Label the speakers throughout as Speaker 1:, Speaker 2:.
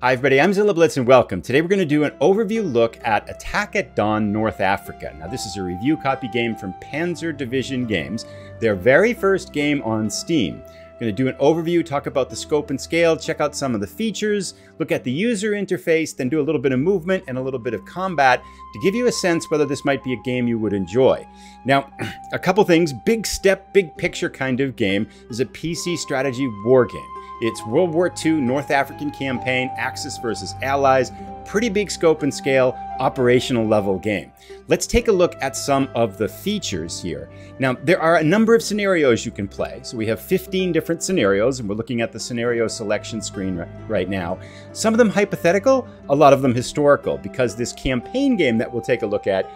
Speaker 1: Hi everybody, I'm Zilla Blitz and welcome. Today we're going to do an overview look at Attack at Dawn, North Africa. Now this is a review copy game from Panzer Division Games, their very first game on Steam. I'm going to do an overview, talk about the scope and scale, check out some of the features, look at the user interface, then do a little bit of movement and a little bit of combat to give you a sense whether this might be a game you would enjoy. Now, a couple things, big step, big picture kind of game. This is a PC strategy war game. It's World War II North African campaign, Axis versus Allies, pretty big scope and scale, operational level game. Let's take a look at some of the features here. Now, there are a number of scenarios you can play. So we have 15 different scenarios, and we're looking at the scenario selection screen right now. Some of them hypothetical, a lot of them historical, because this campaign game that we'll take a look at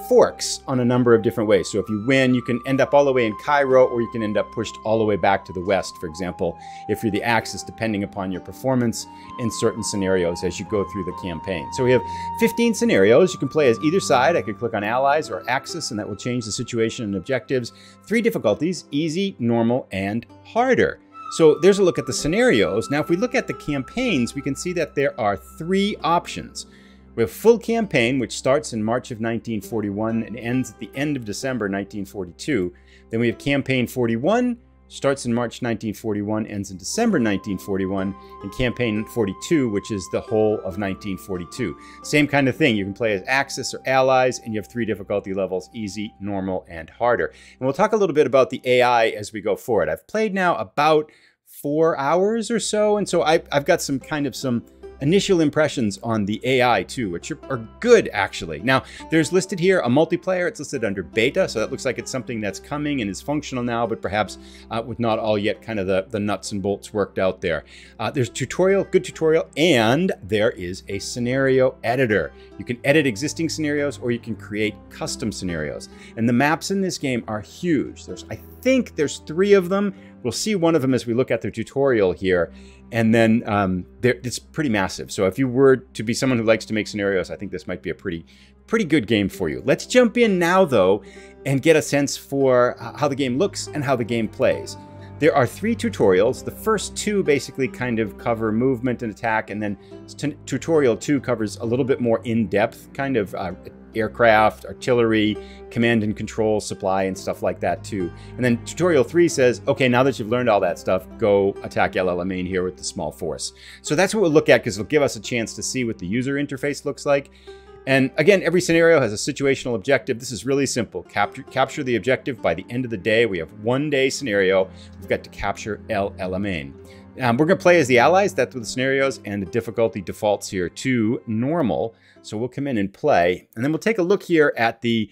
Speaker 1: forks on a number of different ways. So if you win, you can end up all the way in Cairo, or you can end up pushed all the way back to the west, for example, if you're the Axis, depending upon your performance in certain scenarios as you go through the campaign. So we have 15 scenarios. You can play as either side. I could click on Allies or Axis, and that will change the situation and objectives. 3 difficulties: easy, normal, and harder. So there's a look at the scenarios. Now, if we look at the campaigns, we can see that there are 3 options. We have full campaign, which starts in March of 1941 and ends at the end of December 1942. Then we have campaign 41, starts in March 1941, ends in December 1941, and campaign 42, which is the whole of 1942. Same kind of thing. You can play as Axis or Allies, and you have 3 difficulty levels: easy, normal, and harder. And we'll talk a little bit about the AI as we go forward. I've played now about 4 hours or so, and so I've got some initial impressions on the AI too, which are good actually. Now, there's listed here a multiplayer. It's listed under beta, so that looks like it's something that's coming and is functional now, but perhaps with not all yet kind of the nuts and bolts worked out there. There's tutorial, good tutorial, and there is a scenario editor. You can edit existing scenarios or you can create custom scenarios. And the maps in this game are huge. I think there's 3 of them. We'll see one of them as we look at the tutorial here. And then it's pretty massive. So if you were to be someone who likes to make scenarios, I think this might be a pretty good game for you. Let's jump in now, though, and get a sense for how the game looks and how the game plays. There are 3 tutorials. The first 2 basically kind of cover movement and attack, and then tutorial 2 covers a little bit more in-depth kind of aircraft, artillery, command and control, supply, and stuff like that too. And then tutorial 3 says, okay, now that you've learned all that stuff, go attack El Alamein here with the small force. So that's what we'll look at, because it'll give us a chance to see what the user interface looks like. And again, every scenario has a situational objective. This is really simple. Capture the objective by the end of the day. We have 1-day scenario. We've got to capture El Alamein. We're going to play as the Allies. That's with the scenarios, and the difficulty defaults here to normal. So we'll come in and play, and then we'll take a look here at the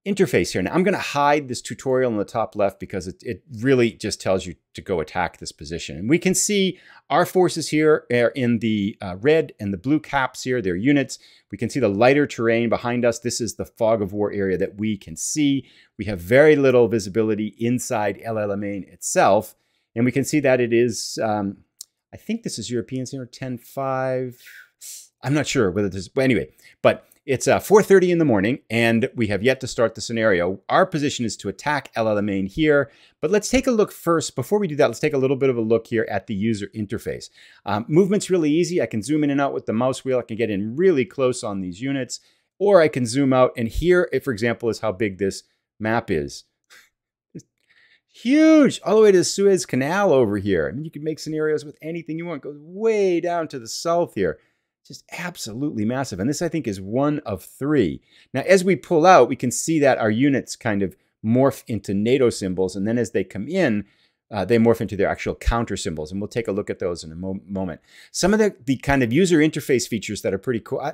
Speaker 1: interface here. Now, I'm going to hide this tutorial in the top left because it really just tells you to go attack this position. And we can see our forces here are in the red and the blue caps here. They're units. We can see the lighter terrain behind us. This is the fog of war area that we can see. We have very little visibility inside El Alamein itself. And we can see that it is, I think this is European standard 10.5. I'm not sure whether this is, but anyway, but it's 4:30 in the morning, and we have yet to start the scenario. Our position is to attack El Alamein here, but let's take a look first. Before we do that, let's take a little bit of a look here at the user interface. Movement's really easy. I can zoom in and out with the mouse wheel. I can get in really close on these units, or I can zoom out, and here, for example, is how big this map is. Huge, all the way to the Suez Canal over here. I mean, you can make scenarios with anything you want. It goes way down to the south here. Just absolutely massive. And this, I think, is 1 of 3. Now, as we pull out, we can see that our units kind of morph into NATO symbols. And then as they come in, they morph into their actual counter symbols. And we'll take a look at those in a moment. Some of the kind of user interface features that are pretty cool.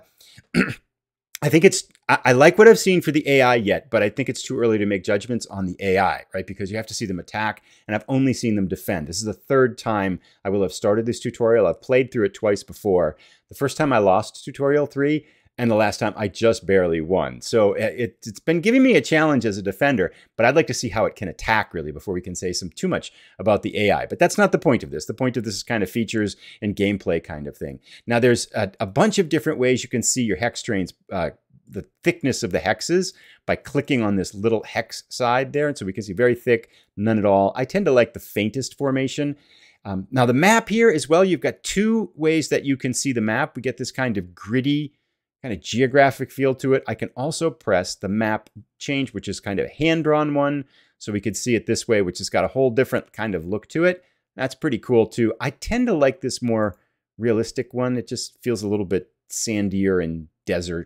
Speaker 1: I think I like what I've seen for the AI yet, but I think it's too early to make judgments on the AI, right? Because you have to see them attack, and I've only seen them defend. This is the 3rd time I will have started this tutorial. I've played through it twice before. The first time I lost tutorial 3, and the last time I just barely won. So it's been giving me a challenge as a defender, but I'd like to see how it can attack really before we can say too much about the AI. But that's not the point of this. The point of this is kind of features and gameplay kind of thing. Now there's a bunch of different ways you can see your hex trains, the thickness of the hexes by clicking on this little hex side there. And so we can see very thick, none at all. I tend to like the faintest formation. Now the map here as well, you've got two ways that you can see the map. We get this kind of gritty, kind of geographic feel to it. I can also press the map change, which is kind of a hand-drawn one. So we could see it this way, which has got a whole different kind of look to it. That's pretty cool too. I tend to like this more realistic one. It just feels a little bit sandier and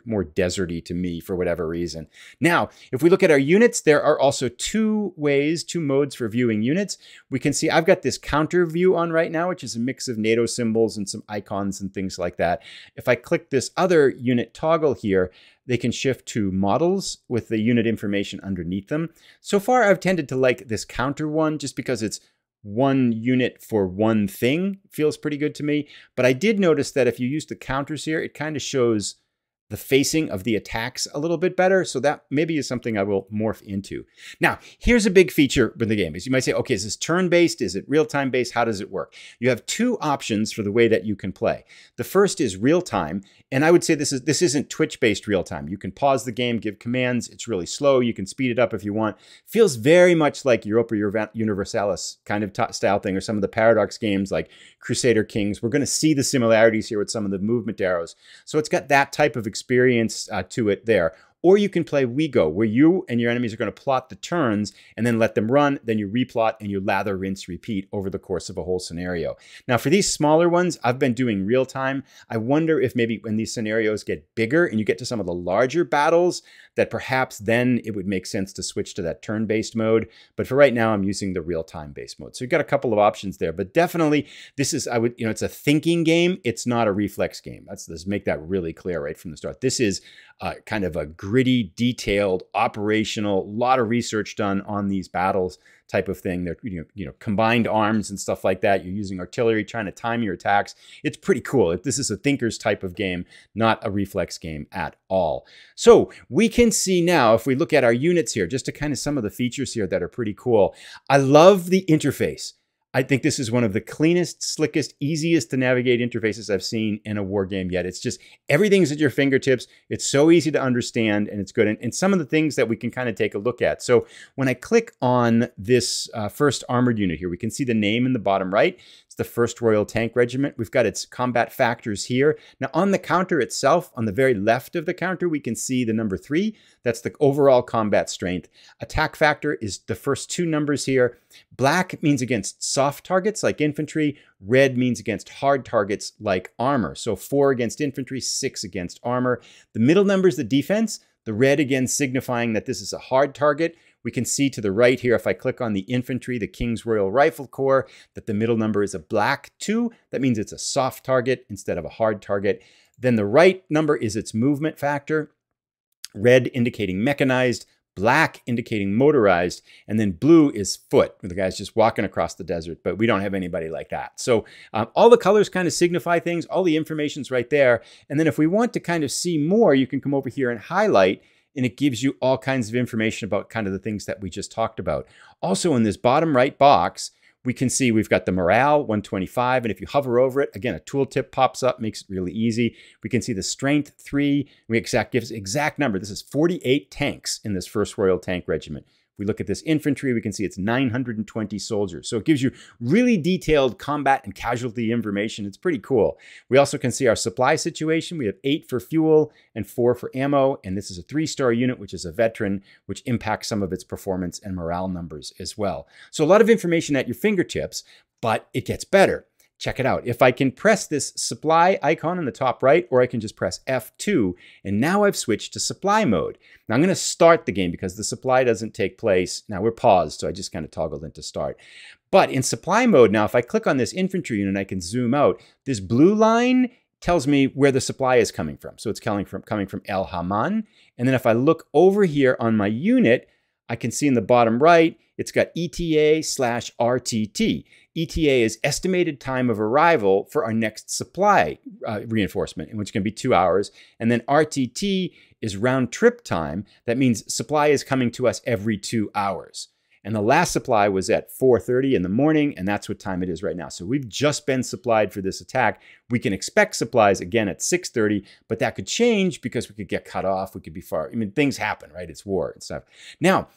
Speaker 1: more deserty to me for whatever reason. Now, if we look at our units, there are also two modes for viewing units. We can see I've got this counter view on right now, which is a mix of NATO symbols and some icons and things like that. If I click this other unit toggle here, they can shift to models with the unit information underneath them. So far, I've tended to like this counter one just because it's one unit for one thing. Feels pretty good to me. But I did notice that if you use the counters here, it kind of shows the facing of the attacks a little bit better. So that maybe is something I will morph into. Now, here's a big feature with the game is you might say, okay, is this turn-based? Is it real-time based? How does it work? You have two options for the way that you can play. The first is real-time. And I would say this isn't Twitch-based real-time. You can pause the game, give commands. It's really slow. You can speed it up if you want. Feels very much like Europa Universalis kind of style thing, or some of the Paradox games like Crusader Kings. We're going to see the similarities here with some of the movement arrows. So it's got that type of experience to it there. Or you can play WeGo, where you and your enemies are going to plot the turns and then let them run, then you replot and you lather, rinse, repeat over the course of a whole scenario. Now for these smaller ones, I've been doing real time. I wonder if maybe when these scenarios get bigger and you get to some of the larger battles, that perhaps then it would make sense to switch to that turn-based mode. But for right now, I'm using the real-time based mode. So you've got a couple of options there, but definitely this is, it's a thinking game. It's not a reflex game. Let's make that really clear right from the start. This is kind of a gritty, detailed, operational, lot of research done on these battles type of thing. They're, combined arms and stuff like that. You're using artillery, trying to time your attacks. It's pretty cool. This is a thinker's type of game, not a reflex game at all. So we can see now, if we look at our units here, just to kind of some of the features here that are pretty cool. I love the interface. I think this is one of the cleanest, slickest, easiest to navigate interfaces I've seen in a war game yet. It's just, everything's at your fingertips. It's so easy to understand and it's good. And some of the things that we can kind of take a look at. So when I click on this first armored unit here, we can see the name in the bottom right. It's the 1st Royal Tank Regiment. We've got its combat factors here. Now on the counter itself, on the very left of the counter, we can see the number 3. That's the overall combat strength. Attack factor is the first 2 numbers here. Black means against soft targets like infantry. Red means against hard targets like armor. So 4 against infantry, 6 against armor. The middle number is the defense. The red again signifying that this is a hard target. We can see to the right here, if I click on the infantry, the King's Royal Rifle Corps, that the middle number is a black 2. That means it's a soft target instead of a hard target. Then the right number is its movement factor. Red indicating mechanized, black indicating motorized, and then blue is foot, where the guy's just walking across the desert, but we don't have anybody like that. So all the colors kind of signify things, all the information's right there. And then if we want to kind of see more, you can come over here and highlight, and it gives you all kinds of information about kind of the things that we just talked about. Also in this bottom right box, we can see we've got the morale, 125, and if you hover over it, again, a tooltip pops up, makes it really easy. We can see the strength, 3. Gives exact number. This is 48 tanks in this 1st Royal Tank Regiment. If we look at this infantry, we can see it's 920 soldiers. So it gives you really detailed combat and casualty information. It's pretty cool. We also can see our supply situation. We have 8 for fuel and 4 for ammo. And this is a 3-star unit, which is a veteran, which impacts some of its performance and morale numbers as well. So a lot of information at your fingertips, but it gets better. Check it out. If I can press this supply icon in the top right, or I can just press F2, and now I've switched to supply mode. Now I'm going to start the game because the supply doesn't take place. Now we're paused, so I just kind of toggled into start. But in supply mode now, if I click on this infantry unit, I can zoom out. This blue line tells me where the supply is coming from. So it's coming from El Haman. And then if I look over here on my unit, I can see in the bottom right, it's got ETA/RTT. ETA is estimated time of arrival for our next supply reinforcement, which can be 2 hours. And then RTT is round trip time. That means supply is coming to us every 2 hours. And the last supply was at 4:30 in the morning, and that's what time it is right now. So we've just been supplied for this attack. We can expect supplies again at 6:30, but that could change because we could get cut off. We could be far. I mean, things happen, right? It's war and stuff. Now,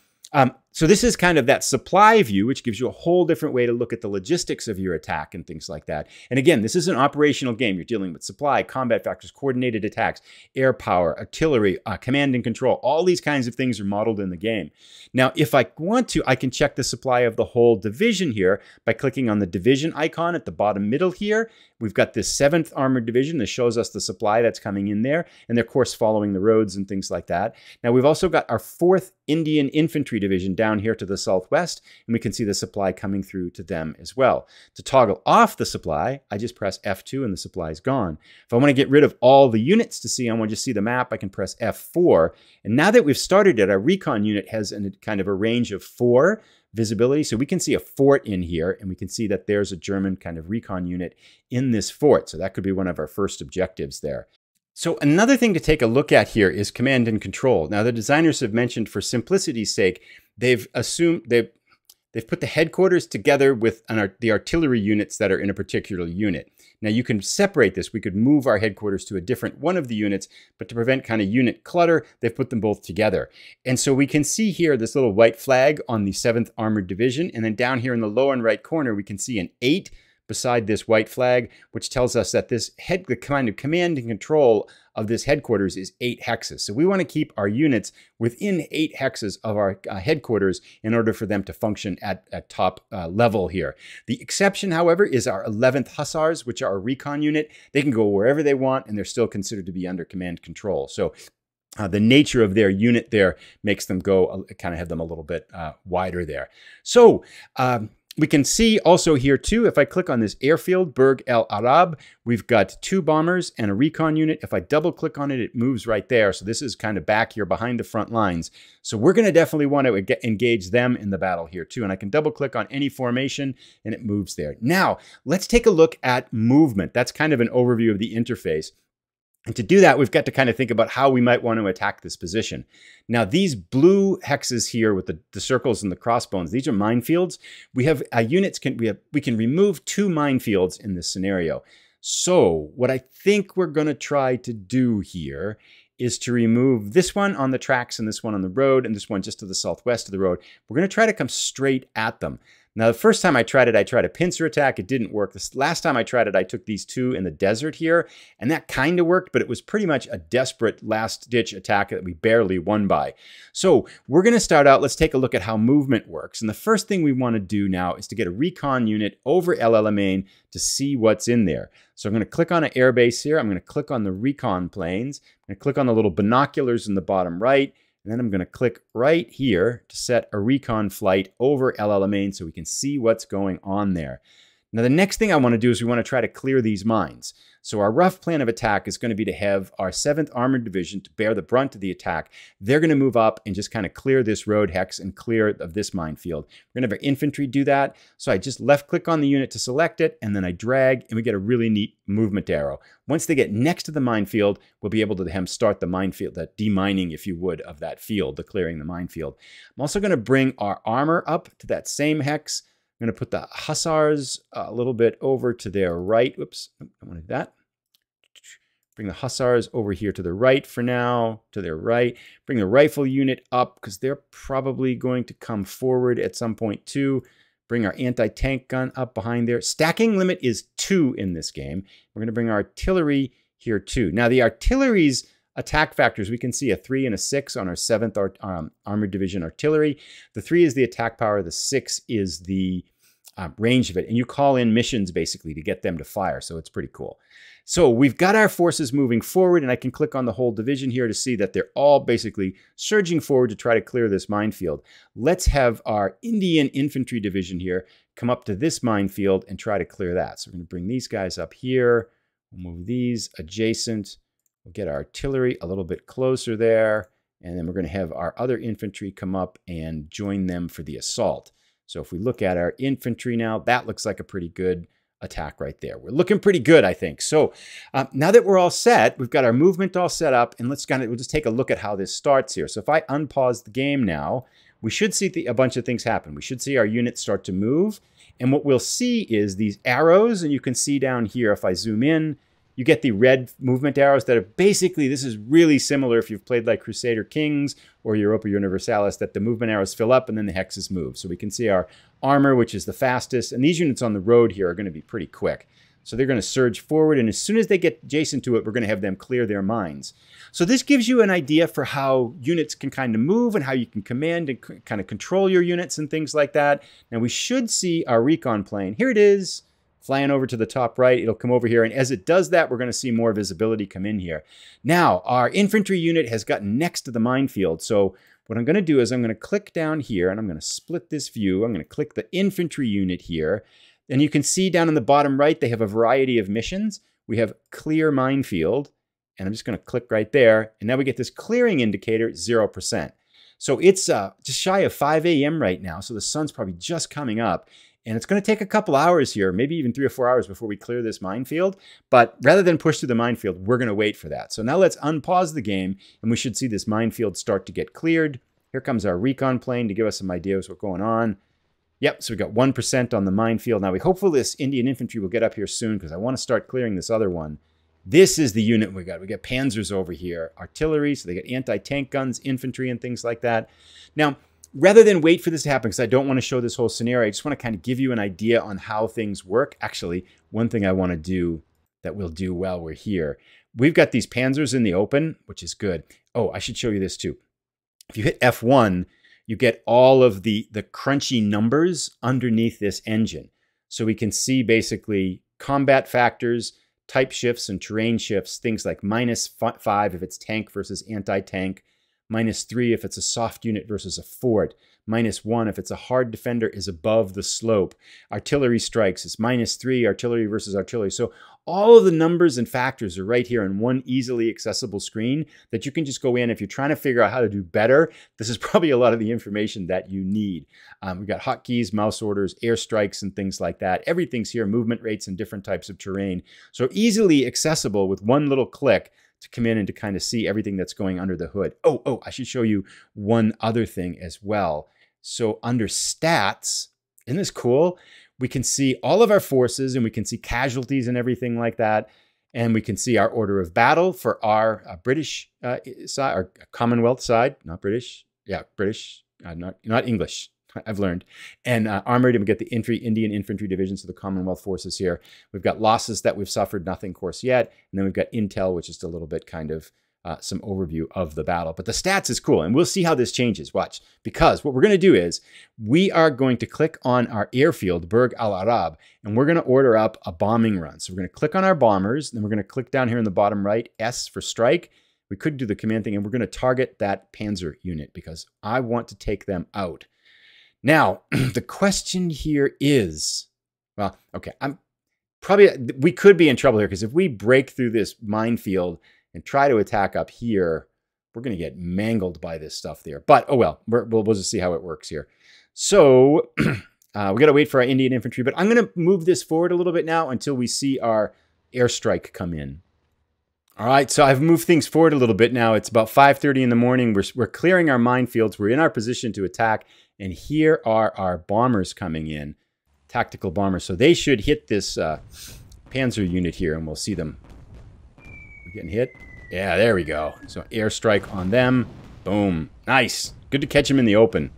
Speaker 1: So this is kind of that supply view, which gives you a whole different way to look at the logistics of your attack and things like that. And again, this is an operational game. You're dealing with supply, combat factors, coordinated attacks, air power, artillery, command and control. All these kinds of things are modeled in the game. Now, if I want to, I can check the supply of the whole division here by clicking on the division icon at the bottom middle here. We've got this 7th Armored Division that shows us the supply that's coming in there, and they're, of course, following the roads and things like that. Now, we've also got our 4th Indian Infantry Division down here to the southwest, and we can see the supply coming through to them as well. To toggle off the supply, I just press F2 and the supply is gone. If I want to get rid of all the units to see, I want to just see the map, I can press F4. And now that we've started it, our recon unit has a kind of a range of 4 visibility. So we can see a fort in here, and we can see that there's a German kind of recon unit in this fort. So that could be one of our first objectives there. So another thing to take a look at here is command and control. Now, the designers have mentioned, for simplicity's sake, they've put the headquarters together with the artillery units that are in a particular unit. Now, you can separate this. We could move our headquarters to a different one of the units, but to prevent kind of unit clutter, they've put them both together. And so we can see here this little white flag on the 7th Armored Division. And then down here in the lower and right corner, we can see an 8 beside this white flag, which tells us that the kind of command and control of this headquarters is 8 hexes. So we want to keep our units within 8 hexes of our headquarters in order for them to function at top level here. The exception, however, is our 11th Hussars, which are a recon unit. They can go wherever they want, and they're still considered to be under command control. So the nature of their unit there makes them go, kind of have them a little bit wider there. So, we can see also here too, if I click on this airfield, Burg El Arab, we've got 2 bombers and a recon unit. If I double click on it, it moves right there. So this is kind of back here behind the front lines. So we're going to definitely want to engage them in the battle here too. And I can double click on any formation and it moves there. Now, let's take a look at movement. That's kind of an overview of the interface. And to do that, we've got to kind of think about how we might want to attack this position. Now, these blue hexes here with the circles and the crossbones, these are minefields. We have units, we can remove 2 minefields in this scenario. So what I think we're going to try to do here is to remove this one on the tracks and this one on the road and this one just to the southwest of the road. We're going to try to come straight at them. Now, the first time I tried a pincer attack. It didn't work. This last time I tried it, I took these 2 in the desert here, and that kind of worked, but it was pretty much a desperate last-ditch attack that we barely won by. So we're going to start out. Let's take a look at how movement works. And the first thing we want to do now is to get a recon unit over El Alamein to see what's in there. So I'm going to click on an airbase here. I'm going to click on the recon planes. I'm going to click on the little binoculars in the bottom right. And then I'm going to click right here to set a recon flight over El Alamein so we can see what's going on there. Now, the next thing I want to do is we want to try to clear these mines. So our rough plan of attack is going to be to have our 7th Armored Division to bear the brunt of the attack. They're going to move up and just kind of clear this road hex and clear of this minefield. We're going to have our infantry do that. So I just left click on the unit to select it, and then I drag, and we get a really neat movement arrow. Once they get next to the minefield, we'll be able to have them start the minefield, that demining, if you would, of that field, the clearing the minefield. I'm also going to bring our armor up to that same hex. I'm going to put the Hussars a little bit over to their right. Whoops, I don't want to do that. Bring the Hussars over here to the right for now, to their right. Bring the rifle unit up because they're probably going to come forward at some point too. Bring our anti-tank gun up behind there. Stacking limit is 2 in this game. We're going to bring our artillery here too. Now, the artillery's attack factors, we can see a 3 and a 6 on our 7th Armored Division artillery. The 3 is the attack power. The 6 is the range of it. And you call in missions basically to get them to fire. So it's pretty cool. So we've got our forces moving forward, and I can click on the whole division here to see that they're all basically surging forward to try to clear this minefield. Let's have our Indian Infantry Division here come up to this minefield and try to clear that. So we're going to bring these guys up here. We'll move these adjacent. We'll get our artillery a little bit closer there, and then we're going to have our other infantry come up and join them for the assault. So if we look at our infantry now, that looks like a pretty good attack right there. We're looking pretty good, I think. So now that we're all set, we've got our movement all set up, and we'll just take a look at how this starts here. So if I unpause the game now, we should see a bunch of things happen. We should see our units start to move, and what we'll see is these arrows, and you can see down here, if I zoom in, you get the red movement arrows that are basically, this is really similar if you've played like Crusader Kings or Europa Universalis, that the movement arrows fill up and then the hexes move. So we can see our armor, which is the fastest, and these units on the road here are going to be pretty quick. So they're going to surge forward, and as soon as they get adjacent to it, we're going to have them clear their mines. So this gives you an idea for how units can kind of move and how you can command and kind of control your units and things like that. Now we should see our recon plane. Here it is, flying over to the top right. It'll come over here, and as it does that, we're going to see more visibility come in here. Now, our infantry unit has gotten next to the minefield, so what I'm going to do is I'm going to click down here, and I'm going to split this view. I'm going to click the infantry unit here. And you can see down in the bottom right, they have a variety of missions. We have clear minefield, and I'm just going to click right there. And now we get this clearing indicator, 0%. So it's just shy of 5 a.m. right now. So the sun's probably just coming up. And it's going to take a couple hours here, maybe even 3 or 4 hours before we clear this minefield. But rather than push through the minefield, we're going to wait for that. So now let's unpause the game, and we should see this minefield start to get cleared. Here comes our recon plane to give us some ideas what's going on. Yep, so we got 1% on the minefield. Now, hopefully this Indian infantry will get up here soon because I want to start clearing this other one. This is the unit we got. We got panzers over here, artillery, so they got anti-tank guns, infantry, and things like that. Now, rather than wait for this to happen, because I don't want to show this whole scenario, I just want to kind of give you an idea on how things work. Actually, one thing I want to do that we'll do while we're here, we've got these panzers in the open, which is good. Oh, I should show you this too. If you hit F1, you get all of the crunchy numbers underneath this engine. So we can see basically combat factors, type shifts and terrain shifts, things like -5 if it's tank versus anti-tank, -3 if it's a soft unit versus a fort, -1 if it's a hard defender is above the slope. Artillery strikes is -3, artillery versus artillery. So all of the numbers and factors are right here in one easily accessible screen that you can just go in. If you're trying to figure out how to do better, this is probably a lot of the information that you need. We've got hotkeys, mouse orders, airstrikes, and things like that. Everything's here, movement rates and different types of terrain. So easily accessible with one little click to come in and to kind of see everything that's going under the hood. Oh, I should show you one other thing as well. So under stats, isn't this cool? We can see all of our forces, and we can see casualties and everything like that. And we can see our order of battle for our British side, our Commonwealth side, not British. Yeah, British, not English. I've learned. And armored, and we get the Indian Infantry Division, so the Commonwealth forces here. We've got losses that we've suffered, nothing, of course, yet. And then we've got intel, which is a little bit kind of some overview of the battle. But the stats is cool, and we'll see how this changes. Watch, because what we're going to do is we are going to click on our airfield, Burj Al Arab, and we're going to order up a bombing run. So we're going to click on our bombers, then we're going to click down here in the bottom right, S for strike. We could do the command thing, and we're going to target that Panzer unit because I want to take them out. Now, the question here is, well, okay, we could be in trouble here because if we break through this minefield and try to attack up here, we're going to get mangled by this stuff there. But, oh well, we'll just see how it works here. So, we got to wait for our Indian infantry, but I'm going to move this forward a little bit now until we see our airstrike come in. All right, so I've moved things forward a little bit now. It's about 5:30 in the morning. We're clearing our minefields. We're in our position to attack, and here are our bombers coming in, tactical bombers. So they should hit this Panzer unit here, and we'll see them. We're getting hit. Yeah, there we go. So airstrike on them. Boom. Nice. Good to catch them in the open.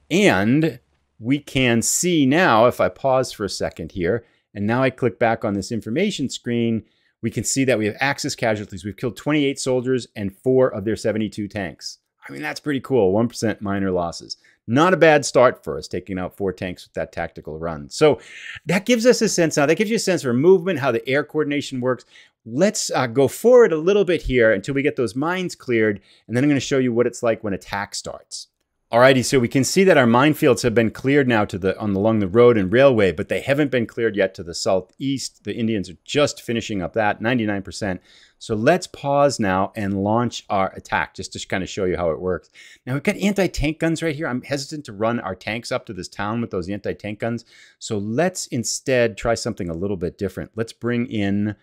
Speaker 1: And we can see now, if I pause for a second here, and now I click back on this information screen, we can see that we have Axis casualties. We've killed 28 soldiers and 4 of their 72 tanks. I mean, that's pretty cool. 1% minor losses. Not a bad start for us, taking out 4 tanks with that tactical run. So that gives us a sense now. That gives you a sense for movement, how the air coordination works. Let's go forward a little bit here until we get those mines cleared, and then I'm going to show you what it's like when attack starts. Alrighty, so we can see that our minefields have been cleared now along the road and railway, but they haven't been cleared yet to the southeast. The Indians are just finishing up that, 99%. So let's pause now and launch our attack, just to kind of show you how it works. Now we've got anti-tank guns right here. I'm hesitant to run our tanks up to this town with those anti-tank guns. So let's instead try something a little bit different. Let's bring in...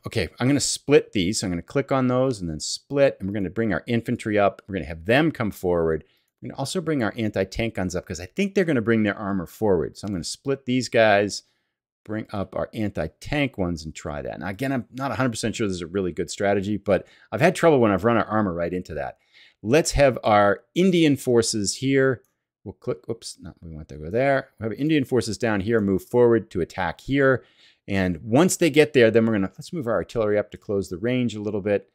Speaker 1: okay, I'm going to split these. So I'm going to click on those and then split, and we're going to bring our infantry up. We're going to have them come forward. We're going to also bring our anti-tank guns up because I think they're going to bring their armor forward. So I'm going to split these guys, bring up our anti-tank ones and try that. Now, again, I'm not 100% sure this is a really good strategy, but I've had trouble when I've run our armor right into that. Let's have our Indian forces here. We'll click, oops, no, we want to go there. We have Indian forces down here, move forward to attack here. And once they get there, then we're going to, let's move our artillery up to close the range a little bit.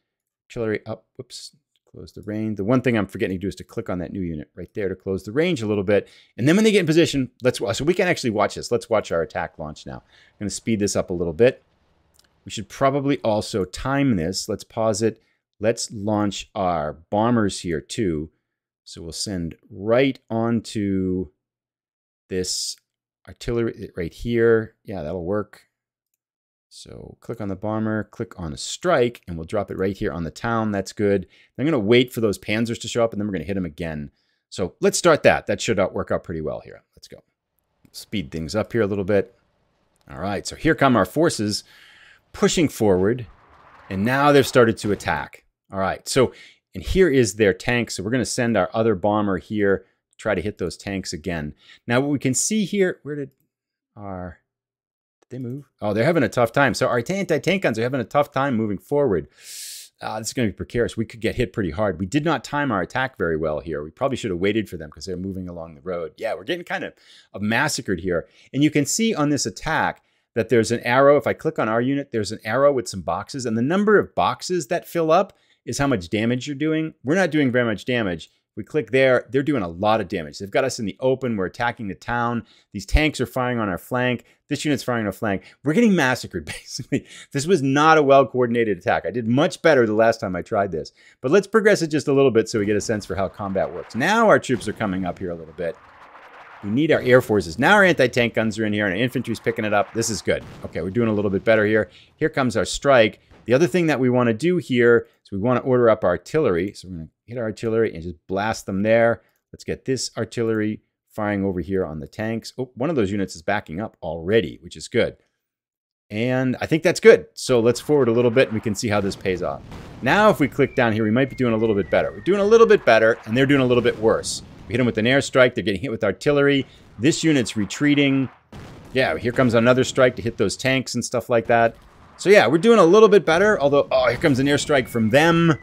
Speaker 1: Artillery up, whoops, close the range. The one thing I'm forgetting to do is to click on that new unit right there to close the range a little bit. And then when they get in position, so we can actually watch this. Let's watch our attack launch now. I'm going to speed this up a little bit. We should probably also time this. Let's pause it. Let's launch our bombers here too. So we'll send right onto this artillery right here. Yeah, that'll work. So click on the bomber, click on a strike, and we'll drop it right here on the town. That's good. I'm going to wait for those panzers to show up, and then we're going to hit them again. So let's start that. That should work out pretty well here. Let's go. Speed things up here a little bit. All right, so here come our forces pushing forward, and now they've started to attack. All right, so, and here is their tank. So we're going to send our other bomber here to try to hit those tanks again. Now what we can see here, where did they move? Oh, they're having a tough time. So our anti-tank guns are having a tough time moving forward. This is going to be precarious. We could get hit pretty hard. We did not time our attack very well here. We probably should have waited for them because they're moving along the road. Yeah, we're getting kind of massacred here. And you can see on this attack that there's an arrow. If I click on our unit, there's an arrow with some boxes. And the number of boxes that fill up is how much damage you're doing. We're not doing very much damage. We click there, they're doing a lot of damage. They've got us in the open. We're attacking the town. These tanks are firing on our flank. This unit's firing on our flank. We're getting massacred, basically. This was not a well-coordinated attack. I did much better the last time I tried this. But let's progress it just a little bit so we get a sense for how combat works. Now our troops are coming up here a little bit. We need our air forces. Now our anti-tank guns are in here and our infantry's picking it up. This is good. Okay, we're doing a little bit better here. Here comes our strike. The other thing that we want to do here is we want to order up our artillery. So we're going to hit our artillery and just blast them there. Let's get this artillery firing over here on the tanks. Oh, one of those units is backing up already, which is good. And I think that's good. So let's forward a little bit and we can see how this pays off. Now if we click down here, we might be doing a little bit better. We're doing a little bit better and they're doing a little bit worse. We hit them with an airstrike. They're getting hit with artillery. This unit's retreating. Yeah, here comes another strike to hit those tanks and stuff like that. So yeah, we're doing a little bit better, although, oh, here comes an airstrike from them.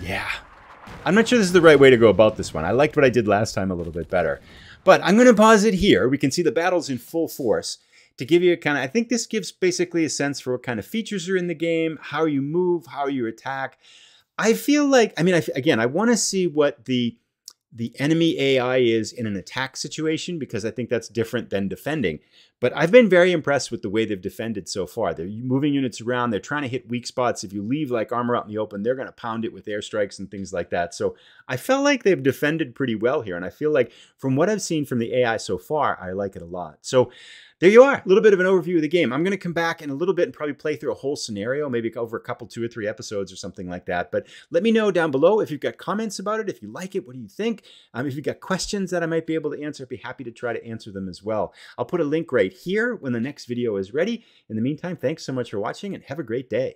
Speaker 1: Yeah. I'm not sure this is the right way to go about this one. I liked what I did last time a little bit better. But I'm going to pause it here. We can see the battle's in full force to give you a kind of, I think this gives basically a sense for what kind of features are in the game, how you move, how you attack. I feel like, I mean, again, I want to see what the enemy AI is in an attack situation because I think that's different than defending. But I've been very impressed with the way they've defended so far. They're moving units around. They're trying to hit weak spots. If you leave like armor out in the open, they're going to pound it with airstrikes and things like that. So I felt like they've defended pretty well here. And I feel like from what I've seen from the AI so far, I like it a lot. So there you are, a little bit of an overview of the game. I'm going to come back in a little bit and probably play through a whole scenario, maybe over a couple, 2 or 3 episodes or something like that. But let me know down below if you've got comments about it, if you like it, what do you think? If you've got questions that I might be able to answer, I'd be happy to try to answer them as well. I'll put a link right here when the next video is ready. In the meantime, thanks so much for watching and have a great day.